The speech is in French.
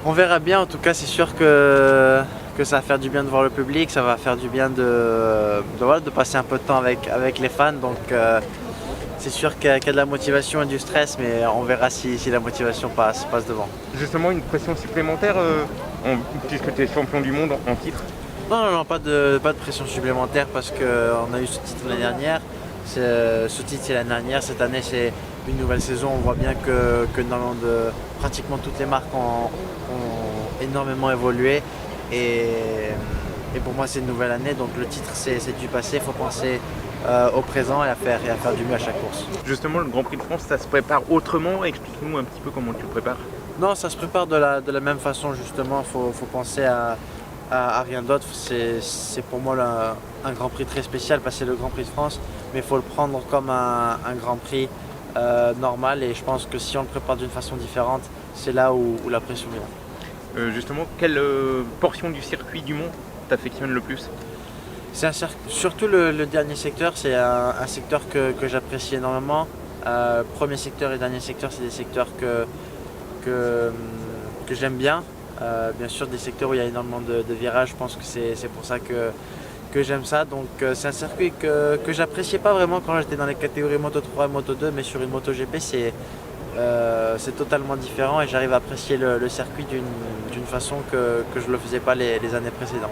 On verra bien, en tout cas c'est sûr que ça va faire du bien de voir le public, ça va faire du bien voilà, de passer un peu de temps avec les fans. Donc c'est sûr qu'il y a de la motivation et du stress, mais on verra si la motivation passe devant. Justement, une pression supplémentaire puisque tu es champion du monde en titre. Non, non, non, pas de pression supplémentaire parce qu'on a eu ce titre l'année dernière. Ce titre c'est l'année dernière, cette année c'est une nouvelle saison. On voit bien que pratiquement toutes les marques ont énormément évolué. Et pour moi c'est une nouvelle année, donc le titre c'est du passé, il faut penser au présent et à faire du mieux à chaque course. Justement, le Grand Prix de France, ça se prépare autrement. Explique-nous un petit peu comment tu le prépares. Non, ça se prépare de la même façon justement, faut penser à rien d'autre. C'est pour moi un Grand Prix très spécial parce que c'est le Grand Prix de France, mais il faut le prendre comme un Grand Prix normal, et je pense que si on le prépare d'une façon différente, c'est là où la pression vient. Justement, quelle portion du circuit du Mont t'affectionne le plus? Surtout le dernier secteur, c'est un secteur que j'apprécie énormément. Premier secteur et dernier secteur, c'est des secteurs que j'aime bien. Bien sûr, des secteurs où il y a énormément de virages, je pense que c'est pour ça que j'aime ça. Donc c'est un circuit que j'appréciais pas vraiment quand j'étais dans les catégories Moto 3 et Moto 2, mais sur une Moto GP c'est totalement différent et j'arrive à apprécier le circuit d'une façon que je ne le faisais pas les années précédentes.